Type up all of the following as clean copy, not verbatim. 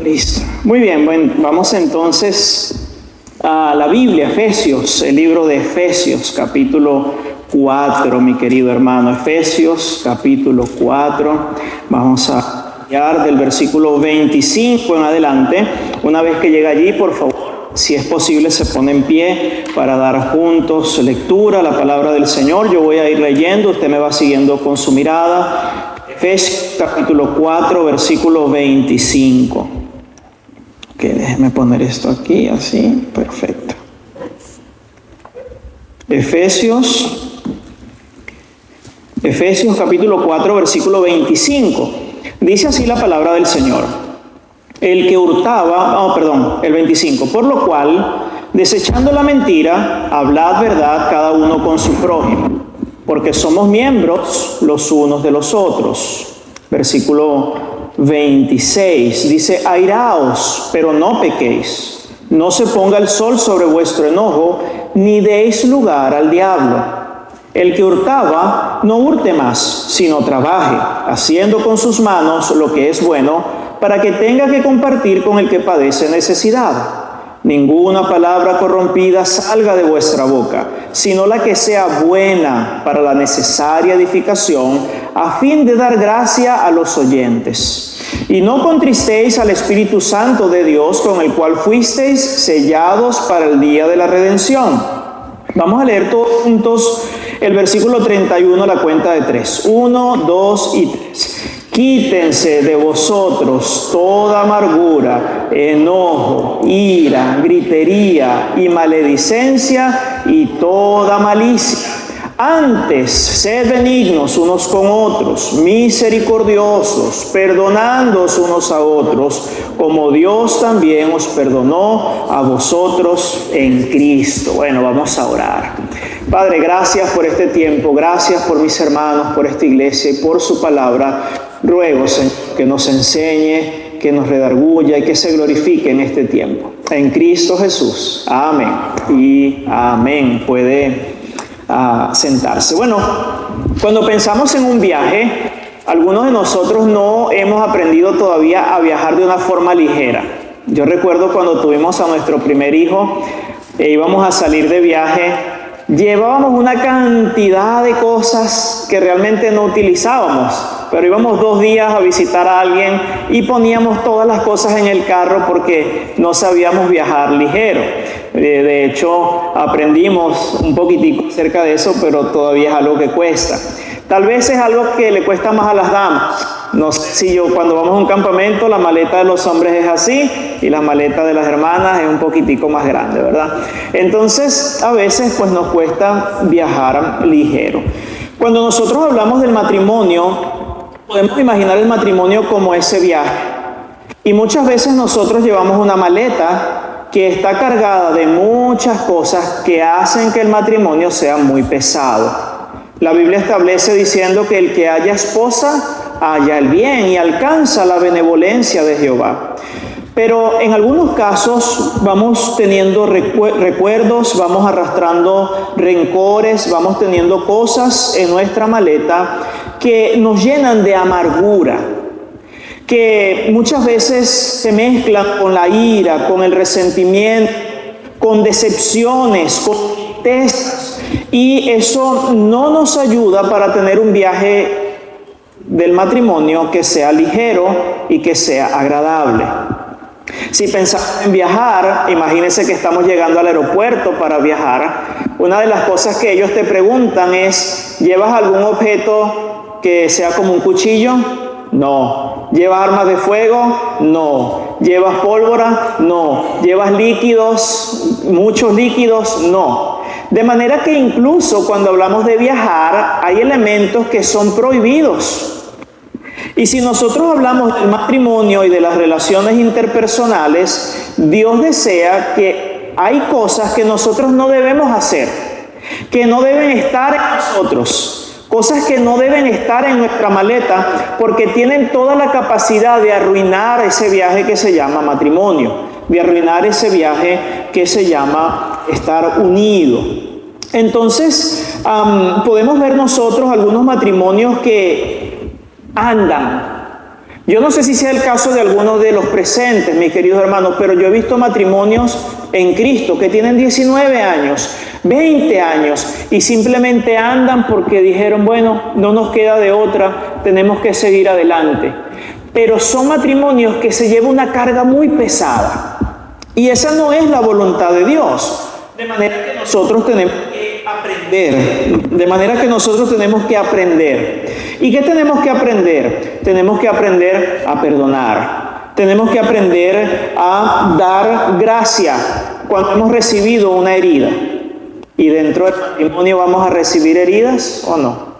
Listo. Muy bien, bueno, vamos entonces a la Biblia, Efesios, el libro de Efesios, capítulo 4, mi querido hermano. Efesios, capítulo 4. Vamos a leer del versículo 25 en adelante. Una vez que llega allí, por favor, si es posible, se pone en pie para dar juntos lectura a la palabra del Señor. Yo voy a ir leyendo, usted me va siguiendo con su mirada. Efesios, capítulo 4, versículo 25. Ok, déjeme poner esto aquí, así, perfecto. Efesios capítulo 4, versículo 25. Dice así la palabra del Señor. El que hurtaba, el 25. Por lo cual, desechando la mentira, hablad verdad cada uno con su prójimo, porque somos miembros los unos de los otros. Versículo 26 dice: airaos, pero no pequéis. No se ponga el sol sobre vuestro enojo, ni deis lugar al diablo. El que hurtaba, no hurte más, sino trabaje, haciendo con sus manos lo que es bueno, para que tenga que compartir con el que padece necesidad. Ninguna palabra corrompida salga de vuestra boca, sino la que sea buena para la necesaria edificación, a fin de dar gracia a los oyentes. Y no contristéis al Espíritu Santo de Dios, con el cual fuisteis sellados para el día de la redención. Vamos a leer todos juntos el versículo 31 a la cuenta de 3. 1, 2 y 3. Quítense de vosotros toda amargura, enojo, ira, gritería y maledicencia y toda malicia. Antes, sed benignos unos con otros, misericordiosos, perdonándoos unos a otros, como Dios también os perdonó a vosotros en Cristo. Bueno, vamos a orar. Padre, gracias por este tiempo, gracias por mis hermanos, por esta iglesia y por su palabra. Ruego, Señor, que nos enseñe, que nos redarguya y que se glorifique en este tiempo. En Cristo Jesús. Amén y amén. Puede sentarse. Bueno, cuando pensamos en un viaje, algunos de nosotros no hemos aprendido todavía a viajar de una forma ligera. Yo recuerdo cuando tuvimos a nuestro primer hijo e íbamos a salir de viaje, llevábamos una cantidad de cosas que realmente no utilizábamos, pero íbamos 2 días a visitar a alguien y poníamos todas las cosas en el carro porque no sabíamos viajar ligero. De hecho, aprendimos un poquitico acerca de eso, pero todavía es algo que cuesta. Tal vez es algo que le cuesta más a las damas. No sé si cuando vamos a un campamento, la maleta de los hombres es así y la maleta de las hermanas es un poquitico más grande, ¿verdad? Entonces, a veces pues nos cuesta viajar ligero. Cuando nosotros hablamos del matrimonio, podemos imaginar el matrimonio como ese viaje. Y muchas veces nosotros llevamos una maleta que está cargada de muchas cosas que hacen que el matrimonio sea muy pesado. La Biblia establece diciendo que el que haya esposa, haya el bien y alcanza la benevolencia de Jehová. Pero en algunos casos vamos teniendo recuerdos, vamos arrastrando rencores, vamos teniendo cosas en nuestra maleta que nos llenan de amargura, que muchas veces se mezclan con la ira, con el resentimiento, con decepciones, con tristezas, y eso no nos ayuda para tener un viaje del matrimonio que sea ligero y que sea agradable. Si pensamos en viajar, imagínense que estamos llegando al aeropuerto para viajar. Una de las cosas que ellos te preguntan es: ¿llevas algún objeto que sea como un cuchillo? No. ¿Llevas armas de fuego? No. ¿Llevas pólvora? No. ¿Llevas líquidos? ¿Muchos líquidos? No. De manera que incluso cuando hablamos de viajar, hay elementos que son prohibidos. Y si nosotros hablamos del matrimonio y de las relaciones interpersonales, Dios desea que hay cosas que nosotros no debemos hacer, que no deben estar en nosotros, cosas que no deben estar en nuestra maleta, porque tienen toda la capacidad de arruinar ese viaje que se llama matrimonio, de arruinar ese viaje que se llama estar unido. Entonces, podemos ver nosotros algunos matrimonios que andan. Yo no sé si sea el caso de algunos de los presentes, mis queridos hermanos, pero yo he visto matrimonios en Cristo que tienen 19 años, 20 años y simplemente andan porque dijeron, bueno, no nos queda de otra, tenemos que seguir adelante. Pero son matrimonios que se lleva una carga muy pesada y esa no es la voluntad de Dios. De manera que nosotros tenemos que aprender. De manera que nosotros tenemos que aprender. ¿Y qué tenemos que aprender? Tenemos que aprender a perdonar. Tenemos que aprender a dar gracia cuando hemos recibido una herida. ¿Y dentro del matrimonio vamos a recibir heridas o no?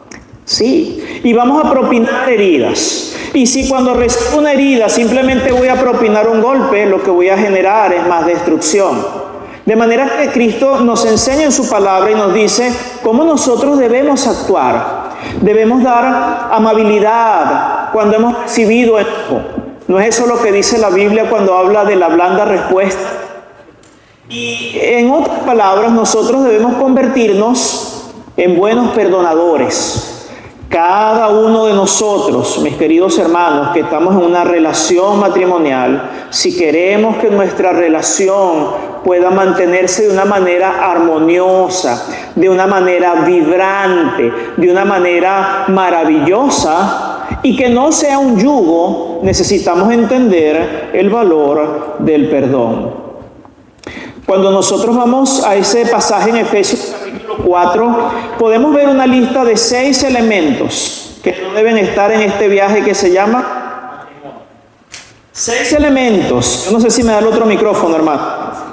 Sí. Y vamos a propinar heridas. Y si cuando recibo una herida simplemente voy a propinar un golpe, lo que voy a generar es más destrucción. De manera que Cristo nos enseña en su palabra y nos dice cómo nosotros debemos actuar. Debemos dar amabilidad cuando hemos recibido enojo. ¿No es eso lo que dice la Biblia cuando habla de la blanda respuesta? Y en otras palabras, nosotros debemos convertirnos en buenos perdonadores. Cada uno de nosotros, mis queridos hermanos, que estamos en una relación matrimonial, si queremos que nuestra relación pueda mantenerse de una manera armoniosa, de una manera vibrante, de una manera maravillosa y que no sea un yugo, necesitamos entender el valor del perdón. Cuando nosotros vamos a ese pasaje en Efesios capítulo 4, podemos ver una lista de 6 elementos que no deben estar en este viaje que se llama 6 elementos. Yo no sé si me da el otro micrófono, hermano.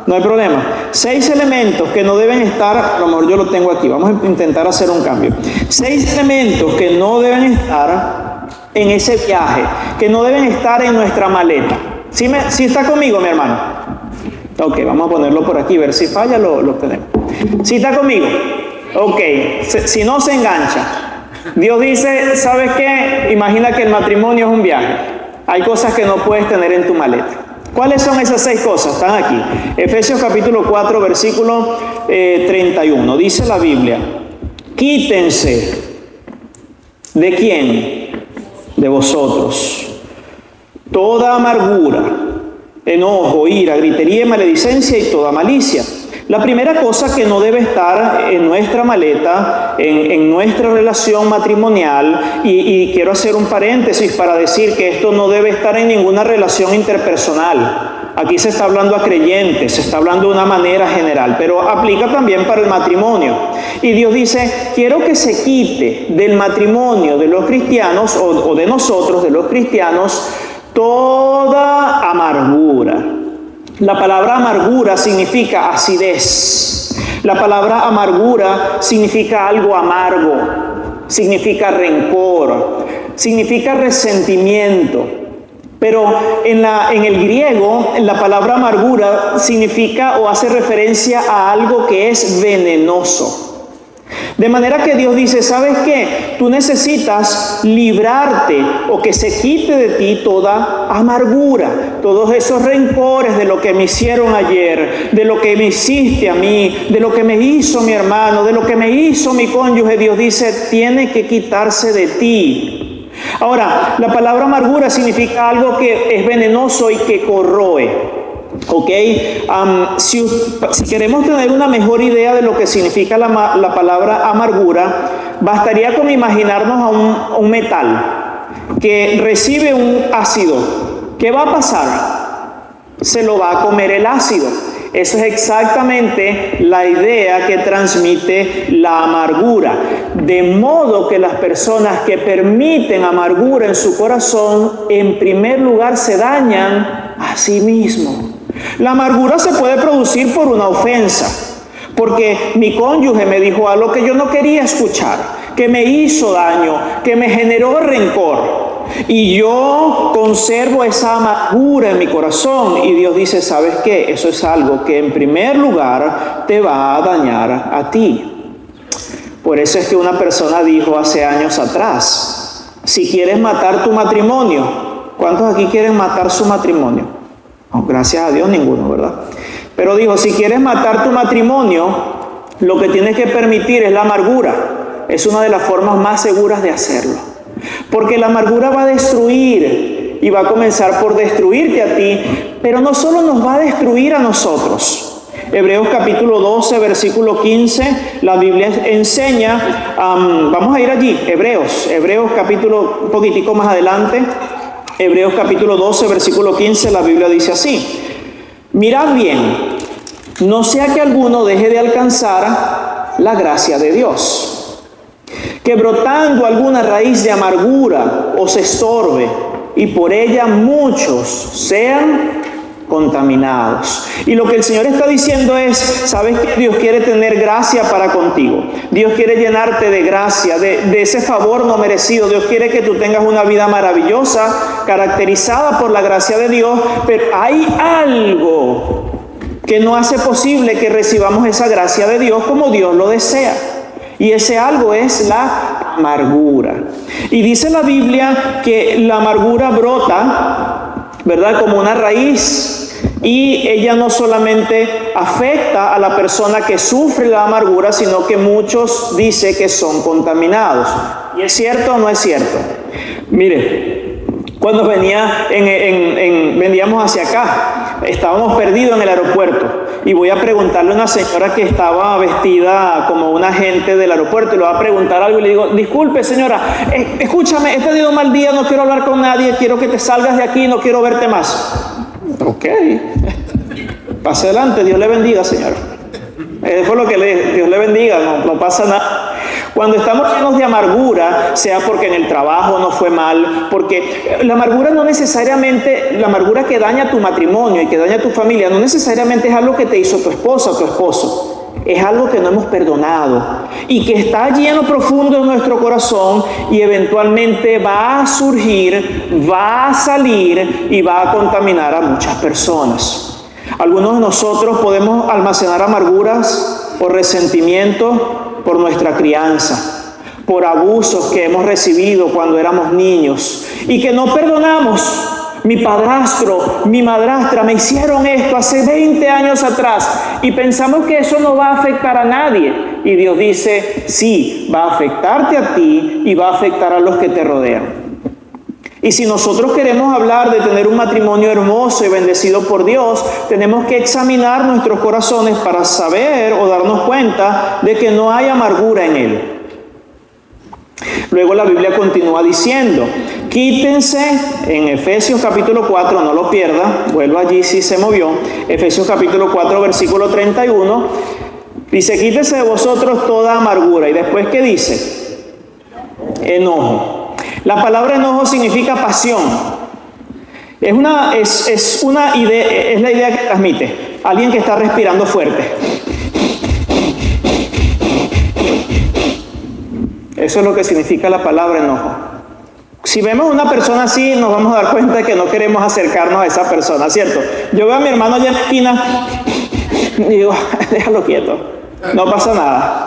No hay problema. 6 elementos que no deben estar, a lo mejor yo lo tengo aquí, vamos a intentar hacer un cambio. 6 elementos que no deben estar en ese viaje, que no deben estar en nuestra maleta. ¿Sí está conmigo, mi hermano? Ok, vamos a ponerlo por aquí, ver si falla, lo tenemos. ¿Sí está conmigo? Ok, si no se engancha. Dios dice, ¿sabes qué? Imagina que el matrimonio es un viaje. Hay cosas que no puedes tener en tu maleta. ¿Cuáles son esas 6 cosas? Están aquí. Efesios capítulo 4, versículo 31. Dice la Biblia, quítense. ¿De quién? De vosotros. Toda amargura, enojo, ira, gritería, maledicencia y toda malicia. La primera cosa que no debe estar en nuestra maleta, en nuestra relación matrimonial, y quiero hacer un paréntesis para decir que esto no debe estar en ninguna relación interpersonal. Aquí se está hablando a creyentes, se está hablando de una manera general, pero aplica también para el matrimonio. Y Dios dice, quiero que se quite del matrimonio de los cristianos, o de nosotros, de los cristianos, toda amargura. La palabra amargura significa acidez. La palabra amargura significa algo amargo, significa rencor, significa resentimiento. Pero en el griego, la palabra amargura significa o hace referencia a algo que es venenoso. De manera que Dios dice, ¿sabes qué? Tú necesitas librarte o que se quite de ti toda amargura, todos esos rencores de lo que me hicieron ayer, de lo que me hiciste a mí, de lo que me hizo mi hermano, de lo que me hizo mi cónyuge. Dios dice, tiene que quitarse de ti. Ahora, la palabra amargura significa algo que es venenoso y que corroe. Ok, si queremos tener una mejor idea de lo que significa la palabra amargura, bastaría con imaginarnos a un metal que recibe un ácido. ¿Qué va a pasar? Se lo va a comer el ácido. Eso es exactamente la idea que transmite la amargura. De modo que las personas que permiten amargura en su corazón, en primer lugar se dañan a sí mismos. La amargura se puede producir por una ofensa, porque mi cónyuge me dijo algo que yo no quería escuchar, que me hizo daño, que me generó rencor. Y yo conservo esa amargura en mi corazón y Dios dice, ¿sabes qué? Eso es algo que en primer lugar te va a dañar a ti. Por eso es que una persona dijo hace años atrás, si quieres matar tu matrimonio, ¿cuántos aquí quieren matar su matrimonio? No, gracias a Dios ninguno, ¿verdad? Pero dijo, si quieres matar tu matrimonio, lo que tienes que permitir es la amargura. Es una de las formas más seguras de hacerlo. Porque la amargura va a destruir y va a comenzar por destruirte a ti, pero no solo nos va a destruir a nosotros. Hebreos capítulo 12, versículo 15, la Biblia enseña, vamos a ir allí, Hebreos capítulo, un poquitico más adelante, Hebreos capítulo 12, versículo 15, la Biblia dice así: mirad bien, no sea que alguno deje de alcanzar la gracia de Dios, que brotando alguna raíz de amargura os estorbe, y por ella muchos sean contaminados. Y lo que el Señor está diciendo es, sabes que Dios quiere tener gracia para contigo. Dios quiere llenarte de gracia, de ese favor no merecido. Dios quiere que tú tengas una vida maravillosa, caracterizada por la gracia de Dios, pero hay algo que no hace posible que recibamos esa gracia de Dios como Dios lo desea. Y ese algo es la amargura. Y dice la Biblia que la amargura brota, ¿verdad?, como una raíz. Y ella no solamente afecta a la persona que sufre la amargura, sino que muchos dicen que son contaminados. ¿Y es cierto o no es cierto? Mire, cuando veníamos hacia acá, estábamos perdidos en el aeropuerto. Y voy a preguntarle a una señora que estaba vestida como un agente del aeropuerto, y le voy a preguntar algo y le digo: disculpe señora, escúchame, he tenido un mal día, no quiero hablar con nadie, quiero que te salgas de aquí, no quiero verte más. Ok, pase adelante, Dios le bendiga, señora. Fue lo que Dios le bendiga, no pasa nada. Cuando estamos llenos de amargura, sea porque en el trabajo nos fue mal, porque la amargura no necesariamente, la amargura que daña tu matrimonio y que daña tu familia, no necesariamente es algo que te hizo tu esposa o tu esposo. Es algo que no hemos perdonado y que está lleno profundo en nuestro corazón, y eventualmente va a surgir, va a salir y va a contaminar a muchas personas. Algunos de nosotros podemos almacenar amarguras por resentimiento, por nuestra crianza, por abusos que hemos recibido cuando éramos niños y que no perdonamos. Mi padrastro, mi madrastra me hicieron esto hace 20 años atrás, y pensamos que eso no va a afectar a nadie. Y Dios dice: sí, va a afectarte a ti y va a afectar a los que te rodean. Y si nosotros queremos hablar de tener un matrimonio hermoso y bendecido por Dios, tenemos que examinar nuestros corazones para saber o darnos cuenta de que no hay amargura en él. Luego la Biblia continúa diciendo: quítense, en Efesios capítulo 4, no lo pierda, vuelvo allí si se movió, Efesios capítulo 4, versículo 31, dice: quítense de vosotros toda amargura. Y después, ¿qué dice? Enojo. La palabra enojo significa pasión. Es una idea, es la idea que transmite alguien que está respirando fuerte. Eso es lo que significa la palabra enojo. Si vemos a una persona así, nos vamos a dar cuenta de que no queremos acercarnos a esa persona, ¿cierto? Yo veo a mi hermano allá en la esquina y digo: déjalo quieto, no pasa nada.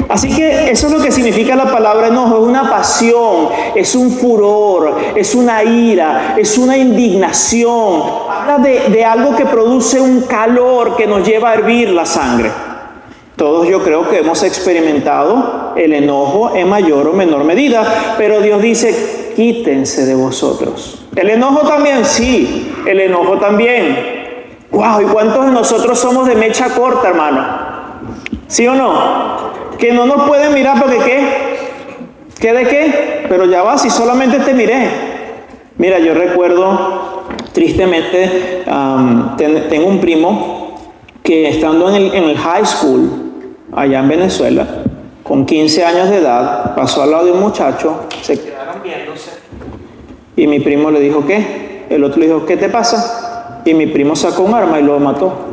Así que eso es lo que significa la palabra enojo. Es una pasión, es un furor, es una ira, es una indignación. Habla de algo que produce un calor que nos lleva a hervir la sangre. Todos, yo creo que hemos experimentado el enojo en mayor o menor medida, pero Dios dice: quítense de vosotros. El enojo también, sí, el enojo también. ¡Wow! ¿Y cuántos de nosotros somos de mecha corta, hermano? ¿Sí o no? Que no nos pueden mirar porque ¿qué de qué? Pero ya va, si solamente te miré. Mira, yo recuerdo tristemente, tengo un primo que estando en el high school, allá en Venezuela, con 15 años de edad, pasó al lado de un muchacho, se quedaron viéndose, y mi primo le dijo: ¿qué? El otro le dijo: ¿qué te pasa? Y mi primo sacó un arma y lo mató.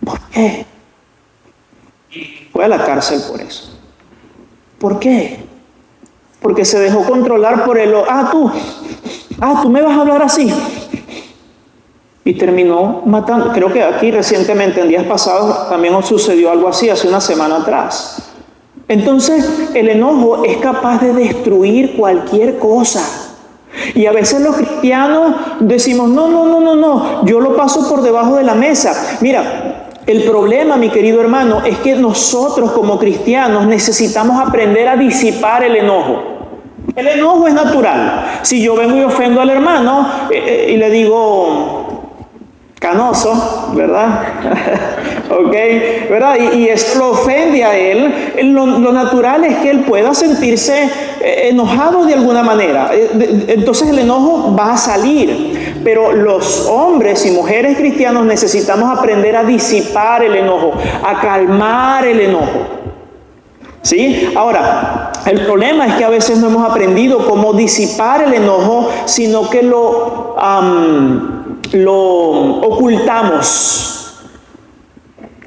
¿Por qué? Fue a la cárcel por eso. ¿Por qué? Porque se dejó controlar por el... tú me vas a hablar así. Y terminó matando. Creo que aquí recientemente, en días pasados, también nos sucedió algo así, hace una semana atrás. Entonces, el enojo es capaz de destruir cualquier cosa. Y a veces los cristianos decimos: no, yo lo paso por debajo de la mesa. Mira, el problema, mi querido hermano, es que nosotros como cristianos necesitamos aprender a disipar el enojo. El enojo es natural. Si yo vengo y ofendo al hermano y le digo canoso, ¿verdad? ¿Ok? ¿Verdad? Y esto lo ofende a él. Lo natural es que él pueda sentirse enojado de alguna manera. Entonces el enojo va a salir. Pero los hombres y mujeres cristianos necesitamos aprender a disipar el enojo, a calmar el enojo. ¿Sí? Ahora, el problema es que a veces no hemos aprendido cómo disipar el enojo, sino que lo ocultamos.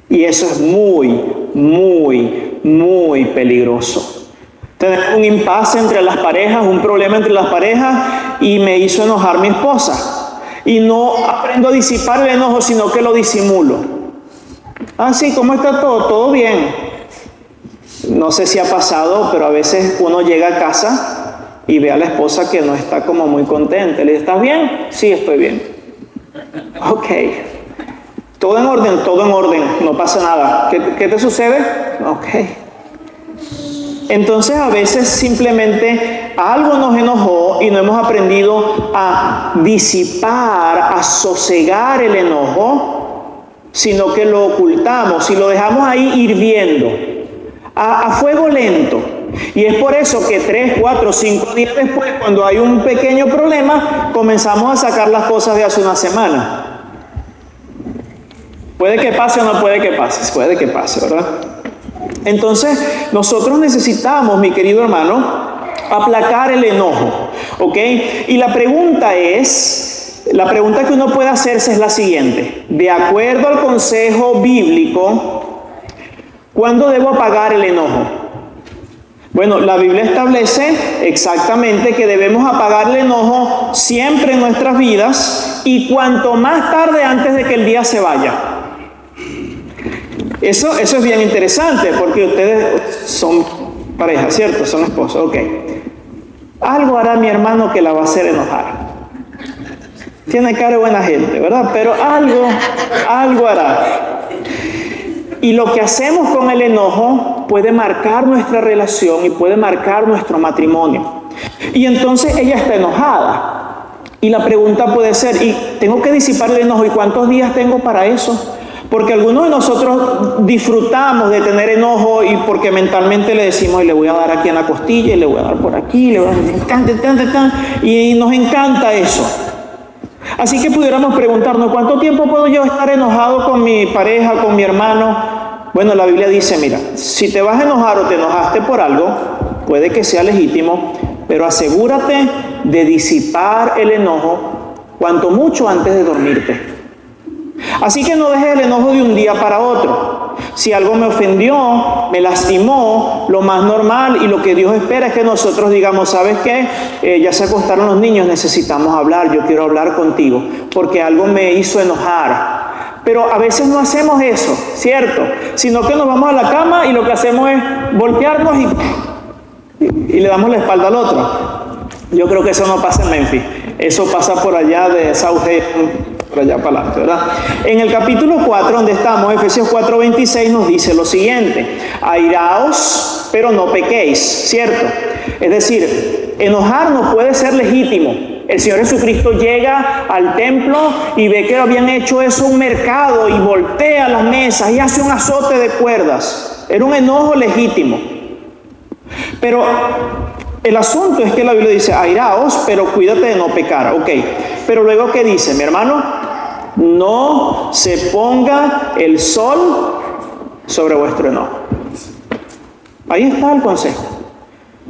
Y eso es muy, muy, muy peligroso. Tener un impasse entre las parejas, un problema entre las parejas, y me hizo enojar mi esposa. Y no aprendo a disipar el enojo, sino que lo disimulo. Ah, sí, ¿cómo está todo? Todo bien. No sé si ha pasado, pero a veces uno llega a casa y ve a la esposa que no está como muy contenta. Le dice, ¿estás bien? Sí, estoy bien. Ok. Todo en orden, no pasa nada. ¿Qué te sucede? Ok. Entonces a veces simplemente algo nos enojó y no hemos aprendido a disipar, a sosegar el enojo, sino que lo ocultamos y lo dejamos ahí hirviendo, a fuego lento. Y es por eso que 3, 4, 5 días después, cuando hay un pequeño problema, comenzamos a sacar las cosas de hace una semana. Puede que pase o no puede que pase, ¿verdad? Entonces, nosotros necesitamos, mi querido hermano, aplacar el enojo, ¿ok? Y la pregunta que uno puede hacerse es la siguiente. De acuerdo al consejo bíblico, ¿cuándo debo apagar el enojo? Bueno, la Biblia establece exactamente que debemos apagar el enojo siempre en nuestras vidas y cuanto más tarde antes de que el día se vaya. Eso es bien interesante porque ustedes son pareja, ¿cierto? Son esposos, ok. Algo hará mi hermano que la va a hacer enojar. Tiene cara de buena gente, ¿verdad? Pero algo hará. Y lo que hacemos con el enojo puede marcar nuestra relación y puede marcar nuestro matrimonio. Y entonces ella está enojada. Y la pregunta puede ser, ¿y tengo que disipar el enojo? ¿Y cuántos días tengo para eso? Porque algunos de nosotros disfrutamos de tener enojo y porque mentalmente le decimos, y le voy a dar aquí en la costilla, y le voy a dar por aquí, le voy a dar, y nos encanta eso. Así que pudiéramos preguntarnos, ¿cuánto tiempo puedo yo estar enojado con mi pareja, con mi hermano? Bueno, la Biblia dice, mira, si te vas a enojar o te enojaste por algo, puede que sea legítimo, pero asegúrate de disipar el enojo cuanto mucho antes de dormirte. Así que no dejes el enojo de un día para otro. Si algo me ofendió, me lastimó, lo más normal y lo que Dios espera es que nosotros digamos, ¿sabes qué? Ya se acostaron los niños, necesitamos hablar, yo quiero hablar contigo, porque algo me hizo enojar. Pero a veces no hacemos eso, ¿cierto? Sino que nos vamos a la cama y lo que hacemos es voltearnos y le damos la espalda al otro. Yo creo que eso no pasa en Memphis, eso pasa por allá de South Haven, por allá para adelante, ¿verdad? En el capítulo 4, donde estamos, Efesios 4:26, nos dice lo siguiente: airaos, pero no pequéis, ¿cierto? Es decir, enojarnos puede ser legítimo. El Señor Jesucristo llega al templo y ve que habían hecho eso un mercado y voltea las mesas y hace un azote de cuerdas. Era un enojo legítimo. Pero el asunto es que la Biblia dice, airaos, pero cuídate de no pecar. Ok, pero luego ¿qué dice, mi hermano? No se ponga el sol sobre vuestro enojo. Ahí está el consejo.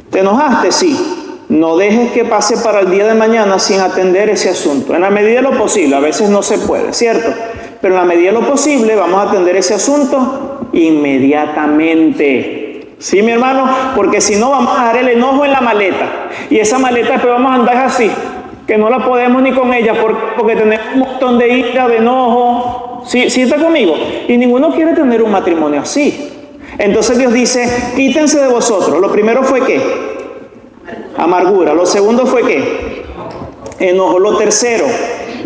¿Te enojaste? Sí. No dejes que pase para el día de mañana sin atender ese asunto. En la medida de lo posible, a veces no se puede, ¿cierto? Pero en la medida de lo posible vamos a atender ese asunto inmediatamente. ¿Sí, mi hermano? Porque si no vamos a dejar el enojo en la maleta. Y esa maleta después vamos a andar así, que no la podemos ni con ella porque tenemos un montón de ira, de enojo. ¿Sí está conmigo? Y ninguno quiere tener un matrimonio así. Entonces Dios dice, quítense de vosotros. Lo primero fue ¿qué? Amargura. Lo segundo fue ¿qué? Enojo. Lo tercero,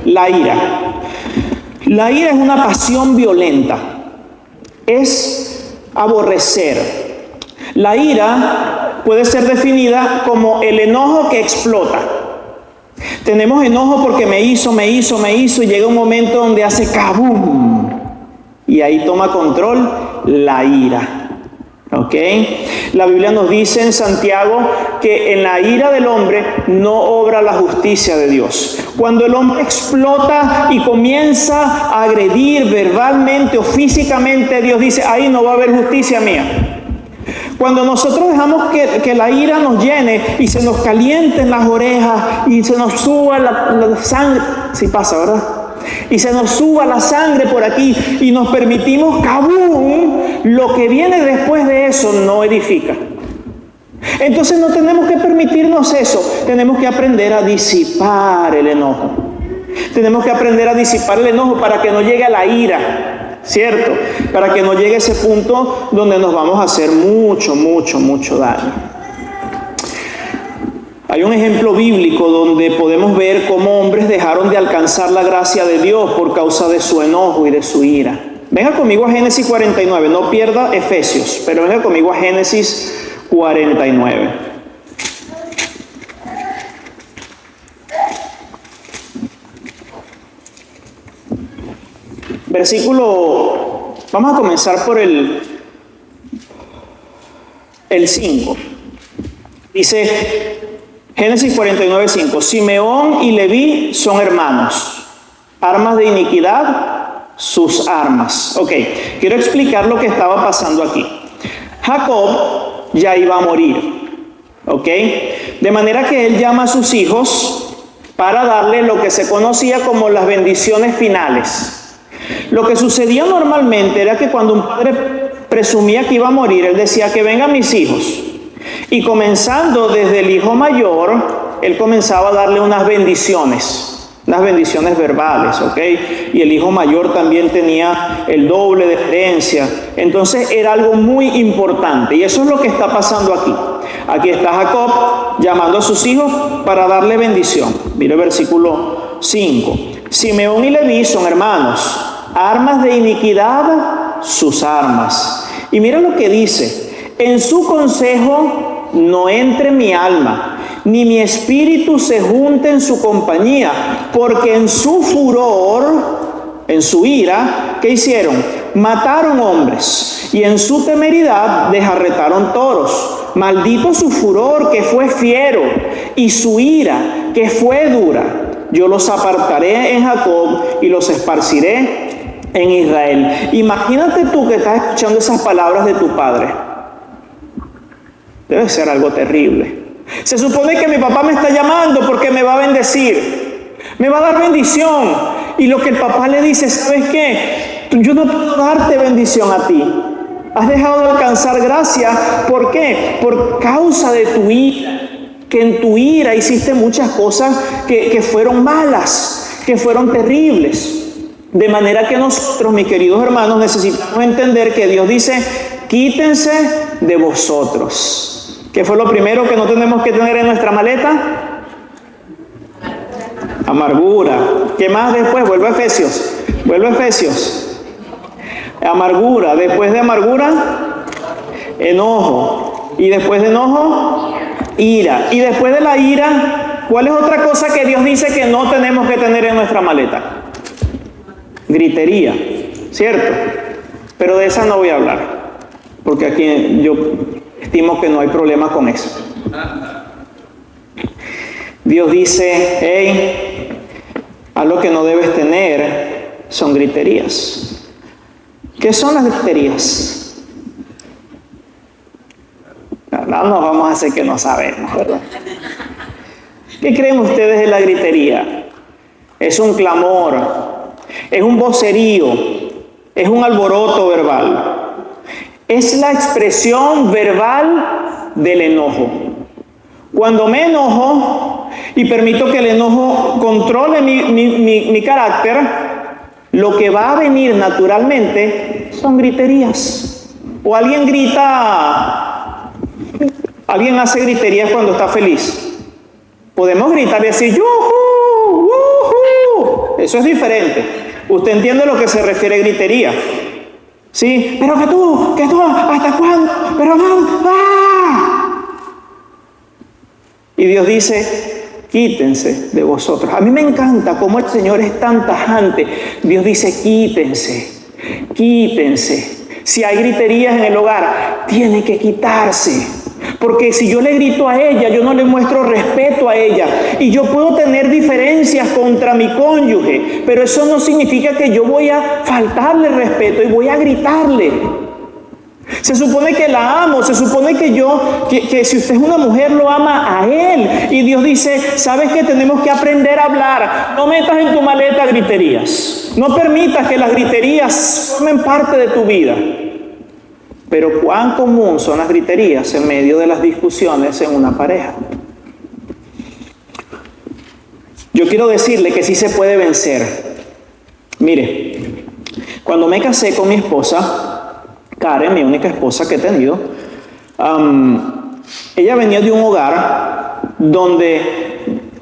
la ira. La ira es una pasión violenta. Es aborrecer. La ira puede ser definida como el enojo que explota. Tenemos enojo porque me hizo, y llega un momento donde hace ¡kabum! Y ahí toma control la ira. ¿Ok? La Biblia nos dice en Santiago que en la ira del hombre no obra la justicia de Dios. Cuando el hombre explota y comienza a agredir verbalmente o físicamente, Dios dice, ahí no va a haber justicia mía. Cuando nosotros dejamos que la ira nos llene y se nos calienten las orejas y se nos suba la sangre, sí pasa, ¿verdad? Y se nos suba la sangre por aquí y nos permitimos ¡kabum! Lo que viene después de eso no edifica. Entonces no tenemos que permitirnos eso. Tenemos que aprender a disipar el enojo. Tenemos que aprender a disipar el enojo para que no llegue a la ira, ¿cierto? Para que no llegue a ese punto donde nos vamos a hacer mucho daño. Hay un ejemplo bíblico donde podemos ver cómo hombres dejaron de alcanzar la gracia de Dios por causa de su enojo y de su ira. Venga conmigo a Génesis 49, no pierda Efesios, pero venga conmigo a Génesis 49. Versículo, vamos a comenzar por el 5. Dice Génesis 49, 5. Simeón y Leví son hermanos. Armas de iniquidad, sus armas. Ok, quiero explicar lo que estaba pasando aquí. Jacob ya iba a morir. Ok, de manera que él llama a sus hijos para darle lo que se conocía como las bendiciones finales. Lo que sucedía normalmente era que cuando un padre presumía que iba a morir, él decía que vengan mis hijos. Y comenzando desde el hijo mayor, él comenzaba a darle unas bendiciones verbales, ¿ok? Y el hijo mayor también tenía el doble de herencia. Entonces era algo muy importante. Y eso es lo que está pasando aquí. Aquí está Jacob llamando a sus hijos para darle bendición. Mire el versículo 5. Simeón y Leví son hermanos. Armas de iniquidad, sus armas. Y mira lo que dice. En su consejo no entre mi alma, ni mi espíritu se junte en su compañía, porque en su furor, en su ira, ¿qué hicieron? Mataron hombres, y en su temeridad desarretaron toros. Maldito su furor, que fue fiero, y su ira, que fue dura. Yo los apartaré en Jacob y los esparciré en Israel. Imagínate tú que estás escuchando esas palabras de tu padre. Debe ser algo terrible. Se supone que mi papá me está llamando porque me va a bendecir, me va a dar bendición. Y lo que el papá le dice, ¿sabes qué? Yo no puedo darte bendición a ti. Has dejado de alcanzar gracia. ¿Por qué? Por causa de tu ira. Que en tu ira hiciste muchas cosas que fueron malas, que fueron terribles. De manera que nosotros, mis queridos hermanos, necesitamos entender que Dios dice, quítense de vosotros. ¿Qué fue lo primero que no tenemos que tener en nuestra maleta? Amargura. ¿Qué más después? Vuelvo a Efesios. Amargura. Después de amargura, enojo. Y después de enojo, ira. Y después de la ira, ¿cuál es otra cosa que Dios dice que no tenemos que tener en nuestra maleta? Gritería, ¿cierto? Pero de esa no voy a hablar, porque aquí yo estimo que no hay problema con eso. Dios dice, hey, algo que no debes tener son griterías. ¿Qué son las griterías? No nos vamos a hacer que no sabemos, ¿verdad? ¿Qué creen ustedes de la gritería? Es un clamor, es un vocerío, es un alboroto verbal. Es la expresión verbal del enojo. Cuando me enojo y permito que el enojo controle mi carácter, lo que va a venir naturalmente son griterías. O alguien grita, alguien hace griterías cuando está feliz. Podemos gritar y decir, ¡yujú! ¡Yujú! Eso es diferente. Usted entiende a lo que se refiere a gritería. Sí, pero que tú, ¿hasta cuándo? Pero no, ¡ah! Y Dios dice, quítense de vosotros. A mí me encanta cómo el Señor es tan tajante. Dios dice, quítense, quítense. Si hay griterías en el hogar, tiene que quitarse. Porque si yo le grito a ella, yo no le muestro respeto a ella. Y yo puedo tener diferencias contra mi cónyuge, pero eso no significa que yo voy a faltarle respeto y voy a gritarle. Se supone que la amo, se supone que si usted es una mujer lo ama a él. Y Dios dice, ¿sabes qué? Tenemos que aprender a hablar. No metas en tu maleta griterías. No permitas que las griterías formen parte de tu vida. Pero cuán común son las griterías en medio de las discusiones en una pareja. Yo quiero decirle que sí se puede vencer. Mire, cuando me casé con mi esposa, Karen, mi única esposa que he tenido, ella venía de un hogar donde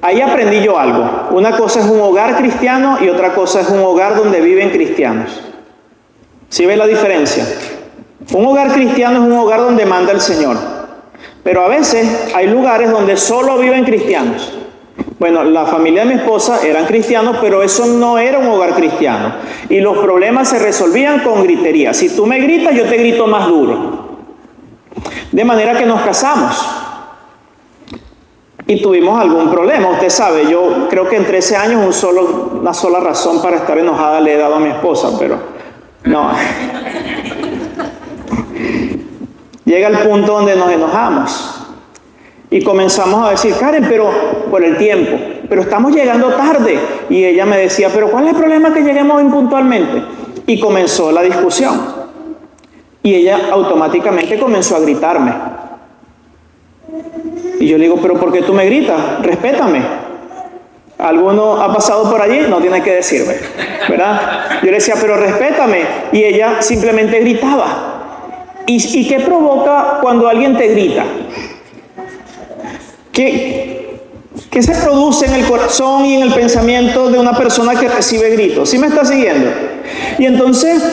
ahí aprendí yo algo. Una cosa es un hogar cristiano y otra cosa es un hogar donde viven cristianos. ¿Sí ve la diferencia? Un hogar cristiano es un hogar donde manda el Señor. Pero a veces hay lugares donde solo viven cristianos. Bueno, la familia de mi esposa eran cristianos, pero eso no era un hogar cristiano. Y los problemas se resolvían con gritería. Si tú me gritas, yo te grito más duro. De manera que nos casamos. Y tuvimos algún problema. Usted sabe, yo creo que en 13 años una sola razón para estar enojada le he dado a mi esposa, pero no. Llega el punto donde nos enojamos. Y comenzamos a decir, Karen, pero por el tiempo, pero estamos llegando tarde. Y ella me decía, pero ¿cuál es el problema que lleguemos impuntualmente? Y comenzó la discusión. Y ella automáticamente comenzó a gritarme. Y yo le digo, pero ¿por qué tú me gritas? Respétame. ¿Alguno ha pasado por allí? No tiene que decirme, ¿verdad? Yo le decía, pero respétame. Y ella simplemente gritaba. ¿Y qué provoca cuando alguien te grita? ¿Qué se produce en el corazón y en el pensamiento de una persona que recibe gritos? ¿Sí me está siguiendo? Y entonces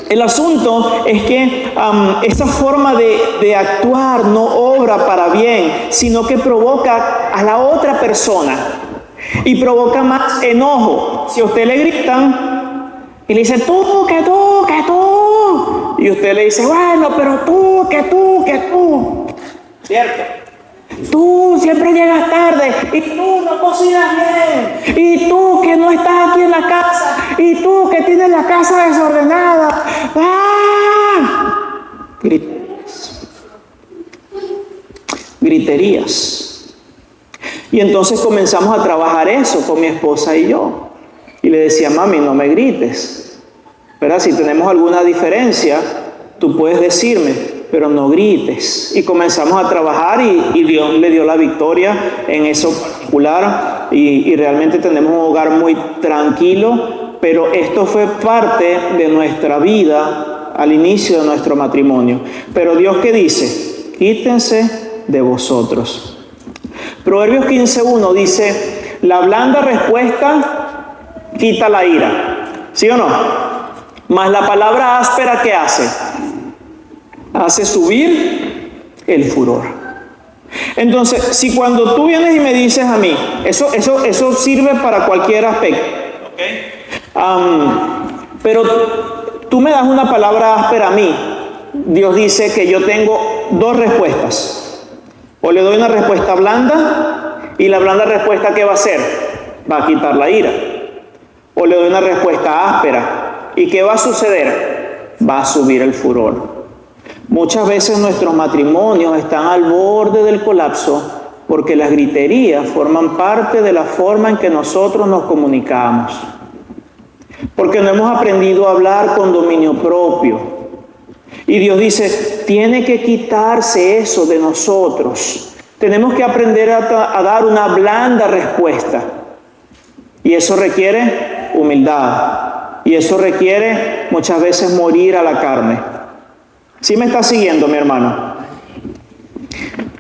el asunto es que esa forma de actuar no obra para bien, sino que provoca a la otra persona y provoca más enojo. Si a usted le gritan y le dice tú, que tú, que tú, y usted le dice, bueno, pero tú, que tú, que tú, ¿cierto? Tú siempre llegas tarde, y tú no cocinas bien, y tú que no estás aquí en la casa, y tú que tienes la casa desordenada. ¡Ah! Griterías. Y entonces comenzamos a trabajar eso con mi esposa y yo. Y le decía, mami, no me grites, ¿verdad? Si tenemos alguna diferencia, tú puedes decirme, pero no grites. Y comenzamos a trabajar y Dios le dio la victoria en eso particular. Y realmente tenemos un hogar muy tranquilo, pero esto fue parte de nuestra vida al inicio de nuestro matrimonio. Pero Dios, ¿qué dice? Quítense de vosotros. Proverbios 15:1 dice, la blanda respuesta quita la ira. ¿Sí o no? Mas la palabra áspera, ¿qué hace? Hace subir el furor. Entonces, si cuando tú vienes y me dices a mí, eso sirve para cualquier aspecto, pero tú me das una palabra áspera a mí, Dios dice que yo tengo dos respuestas. O le doy una respuesta blanda, y la blanda respuesta, ¿qué va a hacer? Va a quitar la ira. O le doy una respuesta áspera, ¿y qué va a suceder? Va a subir el furor. Muchas veces nuestros matrimonios están al borde del colapso porque las griterías forman parte de la forma en que nosotros nos comunicamos. Porque no hemos aprendido a hablar con dominio propio. Y Dios dice, tiene que quitarse eso de nosotros. Tenemos que aprender a dar una blanda respuesta. Y eso requiere humildad. Y eso requiere muchas veces morir a la carne. ¿Sí me está siguiendo, mi hermano?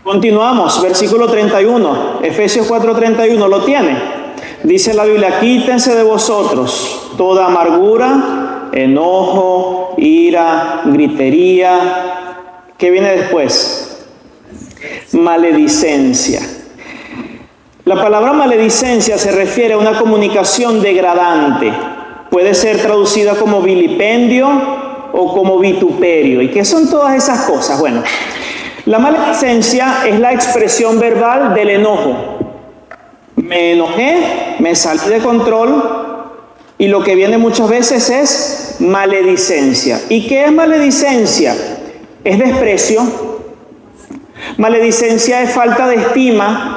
Continuamos, versículo 31, Efesios 4:31, ¿lo tiene? Dice la Biblia, quítense de vosotros toda amargura, enojo, ira, gritería. ¿Qué viene después? Maledicencia. La palabra maledicencia se refiere a una comunicación degradante. Puede ser traducida como vilipendio o como vituperio. ¿Y qué son todas esas cosas? Bueno, la maledicencia es la expresión verbal del enojo. Me enojé, me salí de control y lo que viene muchas veces es maledicencia. ¿Y qué es maledicencia? Es desprecio. Maledicencia es falta de estima.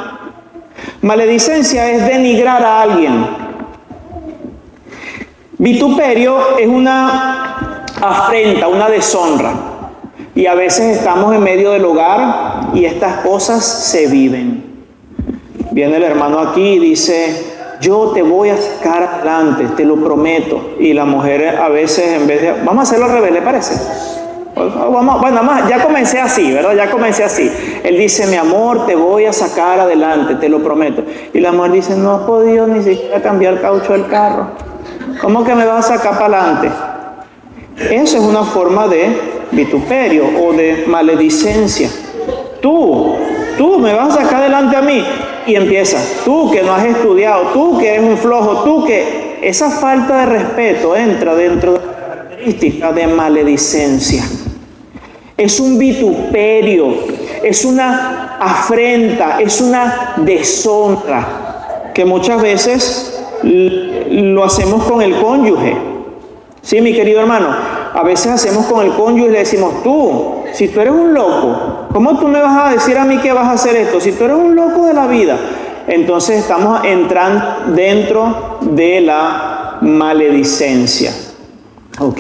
Maledicencia es denigrar a alguien. Vituperio es una afrenta, una deshonra. Y a veces estamos en medio del hogar y estas cosas se viven. Viene el hermano aquí y dice, yo te voy a sacar adelante, te lo prometo. Y la mujer a veces en vez de, vamos a hacerlo al revés, ¿le parece? Bueno, ya comencé así, ¿verdad? Ya comencé así. Él dice, mi amor, te voy a sacar adelante, te lo prometo. Y la mujer dice, no he podido ni siquiera cambiar el caucho del carro. ¿Cómo que me vas a sacar para adelante? Eso es una forma de vituperio o de maledicencia. Tú me vas a sacar adelante a mí. Y empiezas, tú que no has estudiado, tú que eres un flojo, tú que... Esa falta de respeto entra dentro de la característica de maledicencia. Es un vituperio, es una afrenta, es una deshonra que muchas veces lo hacemos con el cónyuge. Sí, mi querido hermano, a veces hacemos con el cónyuge y le decimos, tú, si tú eres un loco, ¿cómo tú me vas a decir a mí que vas a hacer esto? Si tú eres un loco de la vida. Entonces estamos entrando dentro de la maledicencia. ¿Ok?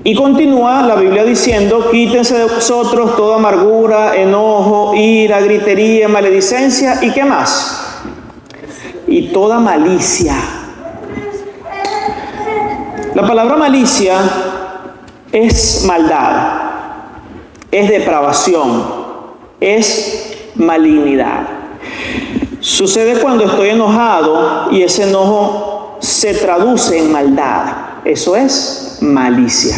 Y continúa la Biblia diciendo, quítense de vosotros toda amargura, enojo, ira, gritería, maledicencia, ¿y qué más? Y toda malicia. La palabra malicia es maldad, es depravación, es malignidad. Sucede cuando estoy enojado y ese enojo se traduce en maldad. Eso es malicia.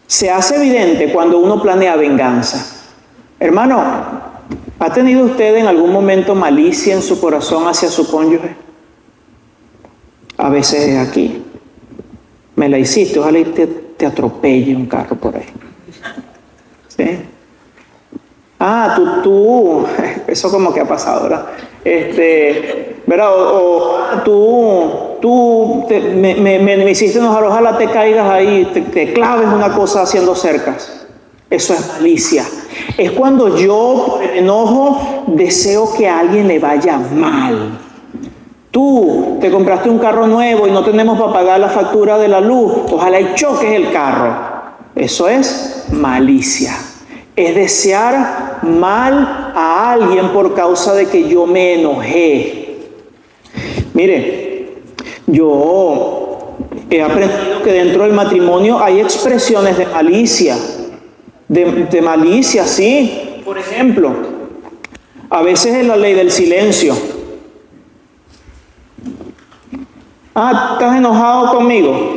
Se hace evidente cuando uno planea venganza. Hermano, ¿ha tenido usted en algún momento malicia en su corazón hacia su cónyuge? A veces es aquí. Me la hiciste, ojalá y te atropelle un carro por ahí. ¿Sí? Ah, tú, eso como que ha pasado, ¿verdad? ¿Verdad? Me hiciste enojar, ojalá te caigas ahí, te claves una cosa haciendo cercas. Eso es malicia. Es cuando yo, por el enojo, deseo que a alguien le vaya mal. Tú te compraste un carro nuevo y no tenemos para pagar la factura de la luz, ojalá y choques el carro. Eso es malicia. Es desear mal a alguien por causa de que yo me enojé. Mire, yo he aprendido que dentro del matrimonio hay expresiones de malicia. De malicia, sí. Por ejemplo, a veces es la ley del silencio. Ah, ¿estás enojado conmigo?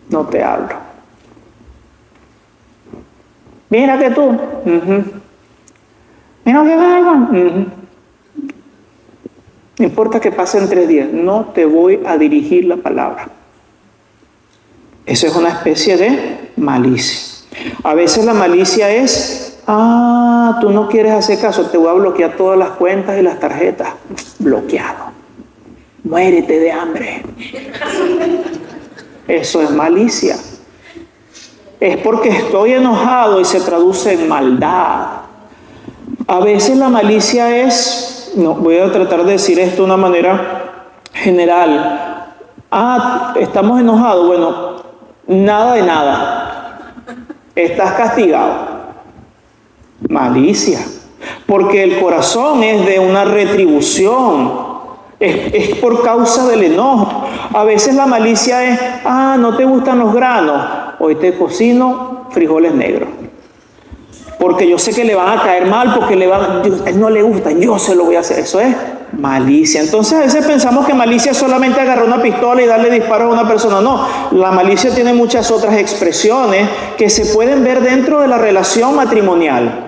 No te hablo. Mírate tú. Mira que valga. No importa que pasen 3 días, no te voy a dirigir la palabra. Eso es una especie de malicia. A veces la malicia es, tú no quieres hacer caso, te voy a bloquear todas las cuentas y las tarjetas. Bloqueado. Muérete de hambre. Eso es malicia. Es porque estoy enojado y se traduce en maldad. A veces la malicia es, no, voy a tratar de decir esto de una manera general. Estamos enojados, bueno, nada de nada. Estás castigado. Malicia. Porque el corazón es de una retribución. Es por causa del enojo. A veces la malicia es, no te gustan los granos, hoy te cocino frijoles negros. Porque yo sé que le van a caer mal, porque no le gustan, yo se lo voy a hacer. Eso es malicia. Entonces a veces pensamos que malicia es solamente agarrar una pistola y darle disparos a una persona. No, la malicia tiene muchas otras expresiones que se pueden ver dentro de la relación matrimonial.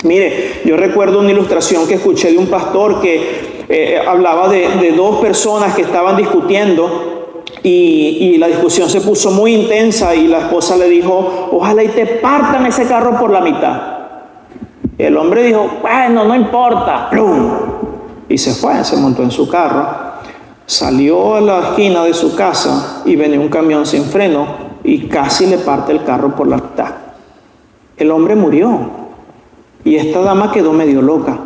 Mire, yo recuerdo una ilustración que escuché de un pastor que hablaba de dos personas que estaban discutiendo y la discusión se puso muy intensa y la esposa le dijo, ojalá y te partan ese carro por la mitad. Y el hombre dijo, bueno, no importa. ¡Plum! Y se fue, se montó en su carro, salió a la esquina de su casa y venía un camión sin freno y casi le parte el carro por la mitad. El hombre murió. Y esta dama quedó medio loca,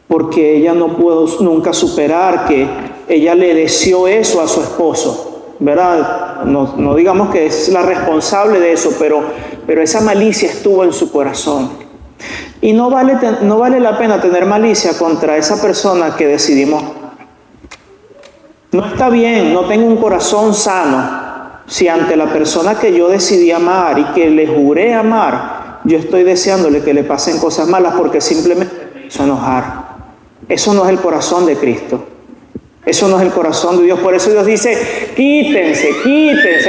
porque ella no pudo nunca superar que ella le deseó eso a su esposo, ¿verdad? No digamos que es la responsable de eso, pero esa malicia estuvo en su corazón. Y no vale la pena tener malicia contra esa persona que decidimos. No está bien, no tengo un corazón sano, si ante la persona que yo decidí amar y que le juré amar, yo estoy deseándole que le pasen cosas malas porque simplemente me hizo enojar. Eso no es el corazón de Cristo. Eso no es el corazón de Dios. Por eso Dios dice, quítense.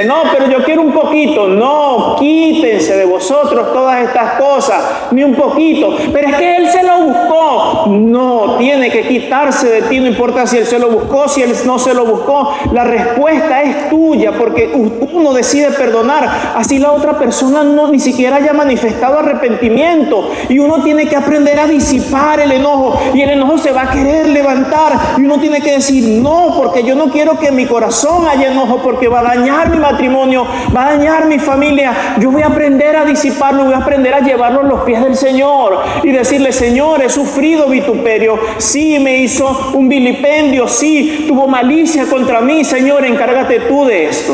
No, pero yo quiero un poquito. No, quítense de vosotros todas estas cosas. Ni un poquito. Pero es que Él se lo buscó. No, tiene que quitarse de ti. No importa si Él se lo buscó, si Él no se lo buscó. La respuesta es tuya porque uno decide perdonar. Así la otra persona ni siquiera haya manifestado arrepentimiento. Y uno tiene que aprender a disipar el enojo. Y el enojo se va a querer levantar. Y uno tiene que decir, no, porque yo no quiero que en mi corazón haya enojo, porque va a dañar mi matrimonio, va a dañar mi familia. Yo voy a aprender a disiparlo, voy a aprender a llevarlo a los pies del Señor y decirle, Señor, he sufrido vituperio, sí, me hizo un vilipendio, sí, tuvo malicia contra mí, Señor, encárgate tú de esto.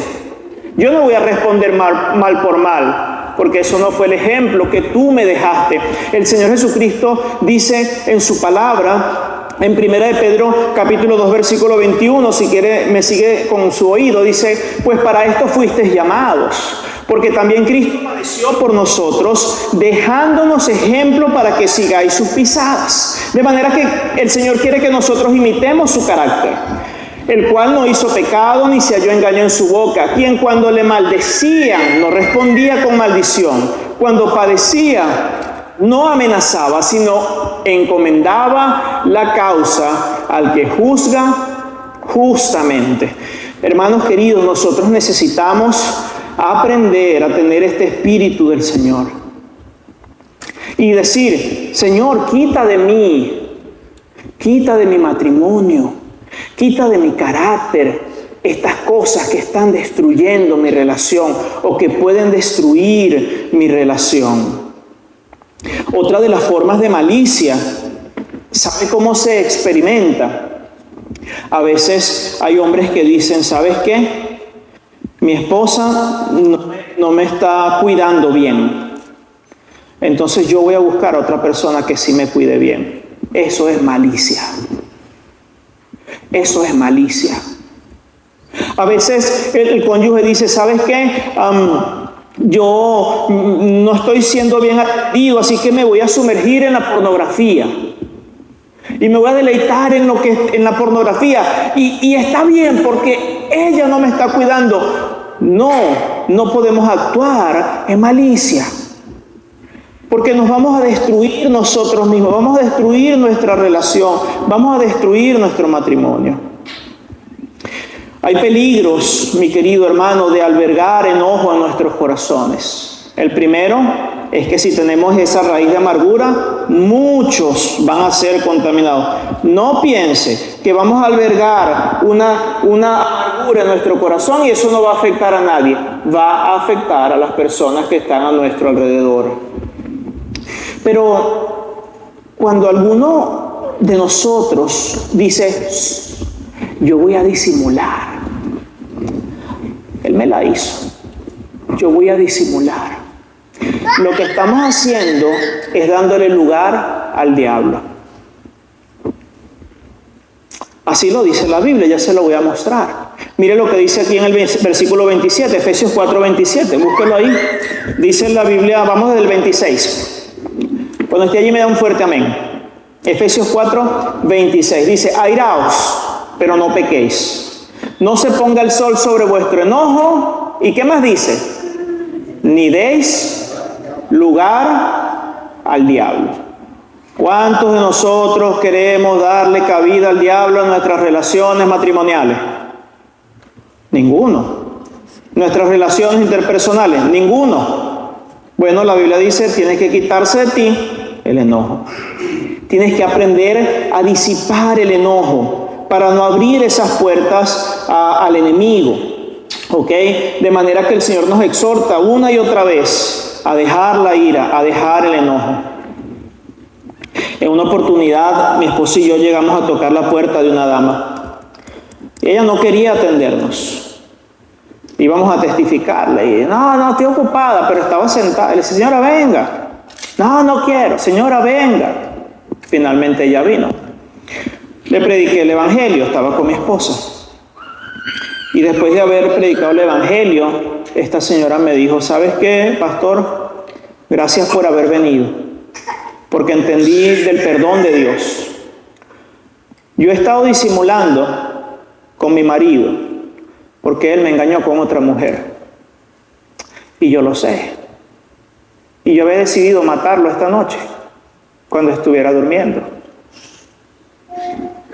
Yo no voy a responder mal por mal, porque eso no fue el ejemplo que tú me dejaste. El Señor Jesucristo dice en su palabra, en 1 de Pedro capítulo 2 versículo 21, si quiere me sigue con su oído, dice, pues para esto fuisteis llamados, porque también Cristo padeció por nosotros, dejándonos ejemplo para que sigáis sus pisadas. De manera que el Señor quiere que nosotros imitemos su carácter, el cual no hizo pecado ni se halló engaño en su boca, quien cuando le maldecían no respondía con maldición, cuando padecía no amenazaba, sino encomendaba la causa al que juzga justamente. Hermanos queridos, nosotros necesitamos aprender a tener este espíritu del Señor y decir, Señor, quita de mí, quita de mi matrimonio, quita de mi carácter estas cosas que están destruyendo mi relación o que pueden destruir mi relación. Otra de las formas de malicia, ¿sabe cómo se experimenta? A veces hay hombres que dicen, ¿sabes qué? Mi esposa no me está cuidando bien. Entonces yo voy a buscar a otra persona que sí me cuide bien. Eso es malicia. Eso es malicia. A veces el cónyuge dice, ¿sabes qué? Yo no estoy siendo bien atendido, así que me voy a sumergir en la pornografía y me voy a deleitar en la pornografía y está bien porque ella no me está cuidando. No podemos actuar en malicia, porque nos vamos a destruir nosotros mismos, vamos a destruir nuestra relación, vamos a destruir nuestro matrimonio. Hay peligros, mi querido hermano, de albergar enojo en nuestros corazones. El primero es que si tenemos esa raíz de amargura, muchos van a ser contaminados. No piense que vamos a albergar una amargura en nuestro corazón y eso no va a afectar a nadie. Va a afectar a las personas que están a nuestro alrededor. Pero cuando alguno de nosotros dice, yo voy a disimular, Él me la hizo, yo voy a disimular, lo que estamos haciendo es dándole lugar al diablo. Así lo dice la Biblia, ya se lo voy a mostrar. Mire lo que dice aquí en el versículo 27, Efesios 4, 27, búsquelo ahí. Dice en la Biblia, vamos desde el 26. Cuando esté allí me da un fuerte amén. Efesios 4, 26, dice, airaos, pero no pequéis. No se ponga el sol sobre vuestro enojo. ¿Y qué más dice? Ni deis lugar al diablo. ¿Cuántos de nosotros queremos darle cabida al diablo en nuestras relaciones matrimoniales? Ninguno. ¿Nuestras relaciones interpersonales? Ninguno. Bueno, la Biblia dice, tienes que quitarse de ti el enojo. Tienes que aprender a disipar el enojo para no abrir esas puertas al enemigo. ¿Ok? De manera que el Señor nos exhorta una y otra vez a dejar la ira, a dejar el enojo. En una oportunidad, mi esposo y yo llegamos a tocar la puerta de una dama. Ella no quería atendernos. Íbamos a testificarle. Y, no, estoy ocupada, pero estaba sentada. Le dije, señora, venga. No quiero. Señora, venga. Finalmente ella vino. Le prediqué el evangelio, estaba con mi esposa. Y después de haber predicado el evangelio, esta señora me dijo, ¿sabes qué, pastor? Gracias por haber venido, porque entendí del perdón de Dios. Yo he estado disimulando con mi marido, porque él me engañó con otra mujer. Y yo lo sé. Y yo había decidido matarlo esta noche, cuando estuviera durmiendo.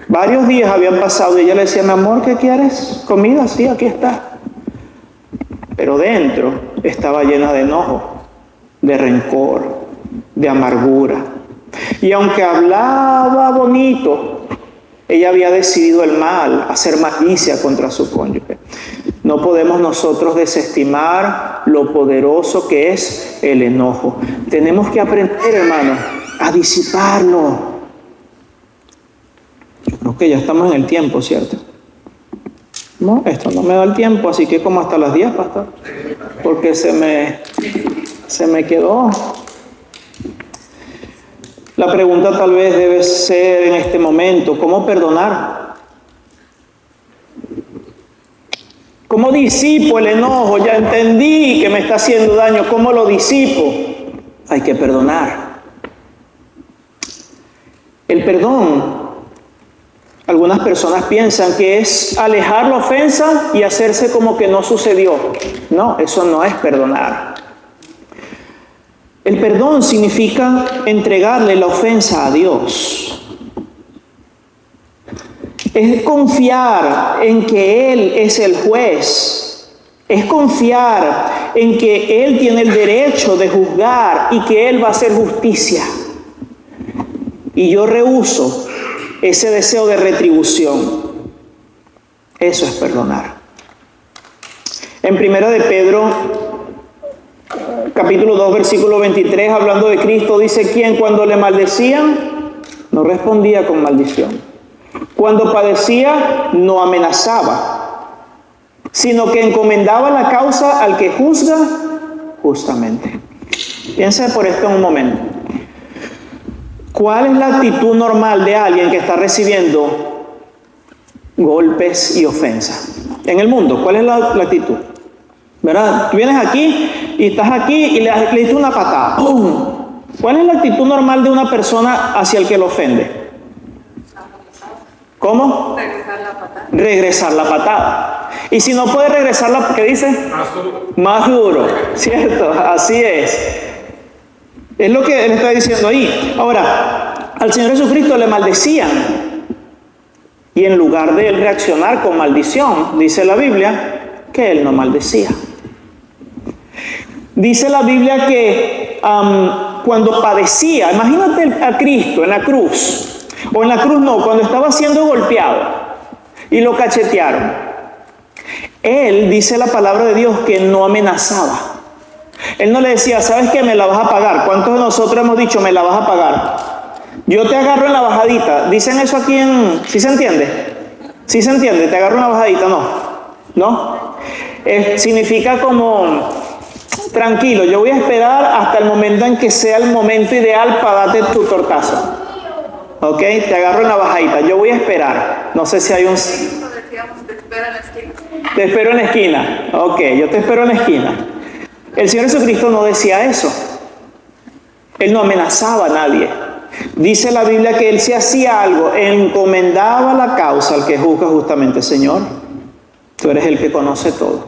Varios días habían pasado y ella le decía, mi amor, ¿qué quieres? ¿Comida? Sí, aquí está. Pero dentro estaba llena de enojo, de rencor, de amargura. Y aunque hablaba bonito, ella había decidido el mal, hacer malicia contra su cónyuge. No podemos nosotros desestimar lo poderoso que es el enojo. Tenemos que aprender, hermano, a disiparlo. Yo creo que ya estamos en el tiempo, ¿cierto? No, esto no me da el tiempo, así que como hasta las 10, pastor. Porque se me quedó. La pregunta tal vez debe ser en este momento, ¿cómo perdonar? ¿Cómo disipo el enojo? Ya entendí que me está haciendo daño. ¿Cómo lo disipo? Hay que perdonar. El perdón, algunas personas piensan que es alejar la ofensa y hacerse como que no sucedió. No, eso no es perdonar. El perdón significa entregarle la ofensa a Dios. Es confiar en que Él es el juez. Es confiar en que Él tiene el derecho de juzgar y que Él va a hacer justicia. Y yo rehúso ese deseo de retribución. Eso es perdonar. En 1 de Pedro, capítulo 2, versículo 23, hablando de Cristo, dice, quien cuando le maldecían, no respondía con maldición. Cuando padecía, no amenazaba, sino que encomendaba la causa al que juzga justamente. Piensa por esto en un momento. ¿Cuál es la actitud normal de alguien que está recibiendo golpes y ofensas en el mundo? ¿Cuál es la actitud? ¿Verdad? Tú vienes aquí y estás aquí y le diste una patada. ¡Pum! ¿Cuál es la actitud normal de una persona hacia el que lo ofende? ¿Cómo? Regresar la patada. Regresar la patada. Y si no puede regresar la, ¿qué dice? Más duro. Más duro, ¿cierto? Así es. Es lo que él está diciendo ahí. Ahora, al Señor Jesucristo le maldecían. Y en lugar de él reaccionar con maldición, dice la Biblia, que él no maldecía. Dice la Biblia que cuando padecía, imagínate a Cristo en la cruz, o en la cruz no, cuando estaba siendo golpeado y lo cachetearon. Él, dice la palabra de Dios, que no amenazaba. Él no le decía, ¿sabes qué? Me la vas a pagar. ¿Cuántos de nosotros hemos dicho, me la vas a pagar? Yo te agarro en la bajadita. ¿Dicen eso aquí en...? ¿Sí se entiende? ¿Sí se entiende? ¿Te agarro en la bajadita? No. ¿No? Significa como, tranquilo, yo voy a esperar hasta el momento en que sea el momento ideal para darte tu tortazo. ¿Ok? Te agarro en la bajadita. Yo voy a esperar. No sé si hay un... Decíamos, te espero en la esquina. Te espero en la esquina. Ok, yo te espero en la esquina. El Señor Jesucristo no decía eso. Él no amenazaba a nadie. Dice la Biblia que Él, si hacía algo, encomendaba la causa al que juzga justamente. Señor, tú eres el que conoce todo.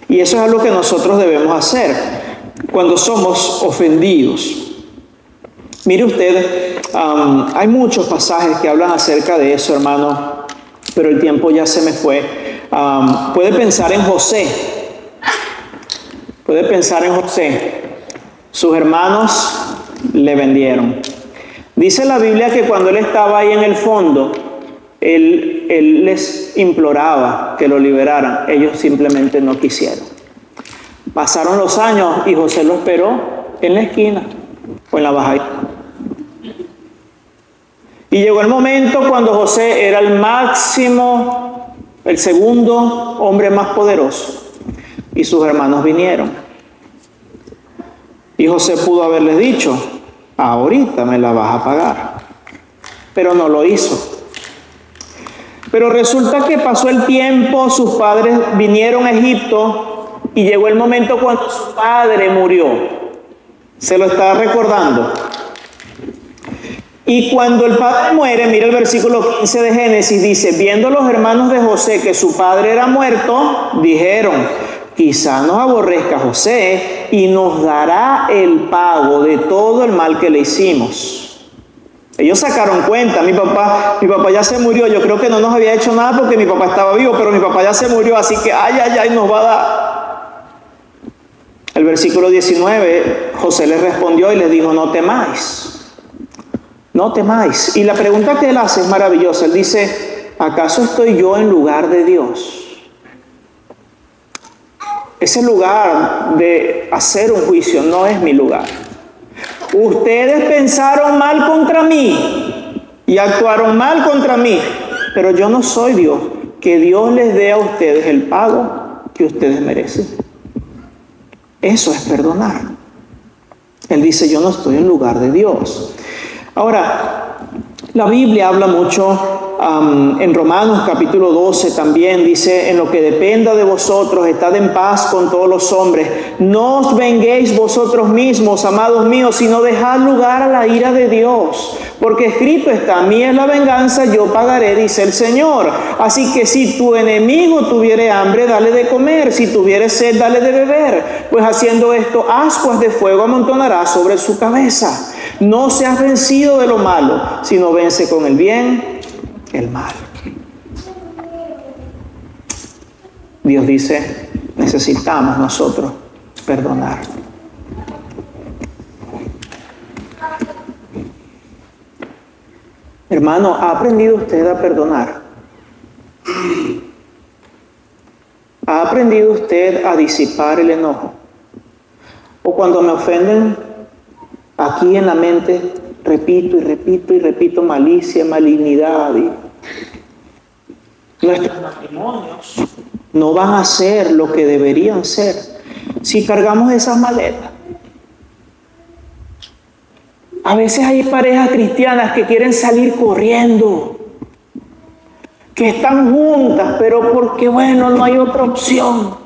Y eso es algo que nosotros debemos hacer cuando somos ofendidos. Mire usted, hay muchos pasajes que hablan acerca de eso, hermano, pero el tiempo ya se me fue. Puede pensar en José. Puede pensar en José. Sus hermanos le vendieron. Dice la Biblia que cuando él estaba ahí en el fondo, él les imploraba que lo liberaran. Ellos simplemente no quisieron. Pasaron los años y José lo esperó en la esquina o en la bajada. Y llegó el momento cuando José era el máximo, el segundo hombre más poderoso. Y sus hermanos vinieron. Y José pudo haberles dicho, ahorita me la vas a pagar. Pero no lo hizo. Pero resulta que pasó el tiempo, sus padres vinieron a Egipto y llegó el momento cuando su padre murió. Se lo estaba recordando. Y cuando el padre muere, mira el versículo 15 de Génesis, dice, viendo los hermanos de José que su padre era muerto, dijeron, quizá nos aborrezca José y nos dará el pago de todo el mal que le hicimos. Ellos sacaron cuenta, mi papá ya se murió, yo creo que no nos había hecho nada porque mi papá estaba vivo, pero mi papá ya se murió, así que ay, nos va a dar. El versículo 19, José les respondió y les dijo, no temáis. No temáis. Y la pregunta que él hace es maravillosa. Él dice, ¿acaso estoy yo en lugar de Dios? Ese lugar de hacer un juicio no es mi lugar. Ustedes pensaron mal contra mí y actuaron mal contra mí, pero yo no soy Dios. Que Dios les dé a ustedes el pago que ustedes merecen. Eso es perdonar. Él dice, yo no estoy en lugar de Dios. Ahora, la Biblia habla mucho, en Romanos capítulo 12 también dice, en lo que dependa de vosotros, estad en paz con todos los hombres. No os venguéis vosotros mismos, amados míos, sino dejad lugar a la ira de Dios. Porque escrito está, mía es la venganza, yo pagaré, dice el Señor. Así que si tu enemigo tuviere hambre, dale de comer. Si tuviere sed, dale de beber. Pues haciendo esto, ascuas de fuego amontonará sobre su cabeza. No seas vencido de lo malo, sino vence con el bien el mal. Dios dice, necesitamos nosotros perdonar. Hermano, ¿ha aprendido usted a perdonar? ¿Ha aprendido usted a disipar el enojo? O cuando me ofenden, aquí en la mente repito malicia, malignidad. Y nuestros matrimonios no van a ser lo que deberían ser si cargamos esas maletas. A veces hay parejas cristianas que quieren salir corriendo, que están juntas, pero porque bueno, no hay otra opción.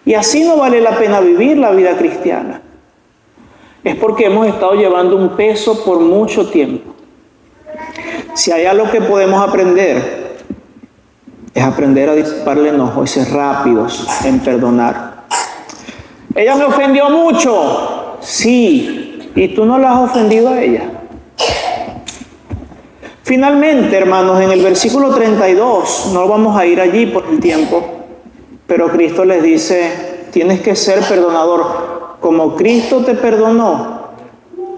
Y así no vale la pena vivir la vida cristiana. Es porque hemos estado llevando un peso por mucho tiempo. Si hay algo que podemos aprender, es aprender a disipar el enojo y ser rápidos en perdonar. Ella me ofendió mucho. Sí, y tú no la has ofendido a ella. Finalmente, hermanos, en el versículo 32, no vamos a ir allí por el tiempo, pero Cristo les dice, tienes que ser perdonador. Como Cristo te perdonó,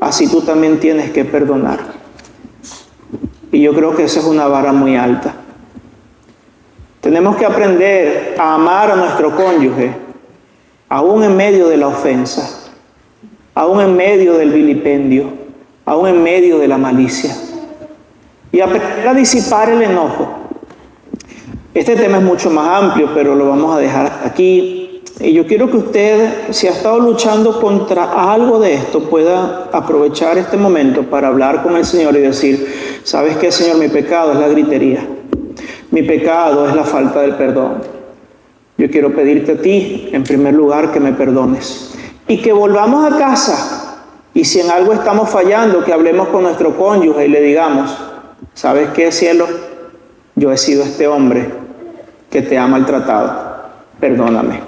así tú también tienes que perdonar. Y yo creo que esa es una vara muy alta. Tenemos que aprender a amar a nuestro cónyuge, aún en medio de la ofensa, aún en medio del vilipendio, aún en medio de la malicia. Y aprender a disipar el enojo. Este tema es mucho más amplio, pero lo vamos a dejar hasta aquí. Y yo quiero que usted, si ha estado luchando contra algo de esto, pueda aprovechar este momento para hablar con el Señor y decir, ¿sabes qué, Señor? Mi pecado es la gritería. Mi pecado es la falta del perdón. Yo quiero pedirte a ti, en primer lugar, que me perdones. Y que volvamos a casa. Y si en algo estamos fallando, que hablemos con nuestro cónyuge y le digamos, ¿sabes qué, cielo? Yo he sido este hombre que te ha maltratado. Perdóname.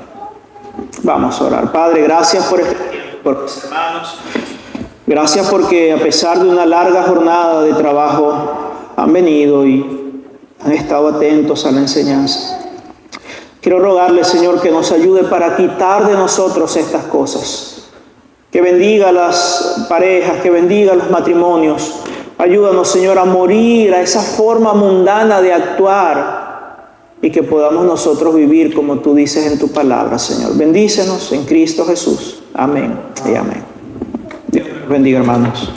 Vamos a orar. Padre, gracias por mis hermanos. Gracias porque a pesar de una larga jornada de trabajo han venido y han estado atentos a la enseñanza. Quiero rogarle, Señor, que nos ayude para quitar de nosotros estas cosas. Que bendiga a las parejas, que bendiga a los matrimonios. Ayúdanos, Señor, a morir a esa forma mundana de actuar y que podamos nosotros vivir como tú dices en tu palabra, Señor. Bendícenos en Cristo Jesús. Amén y amén. Dios bendiga, hermanos.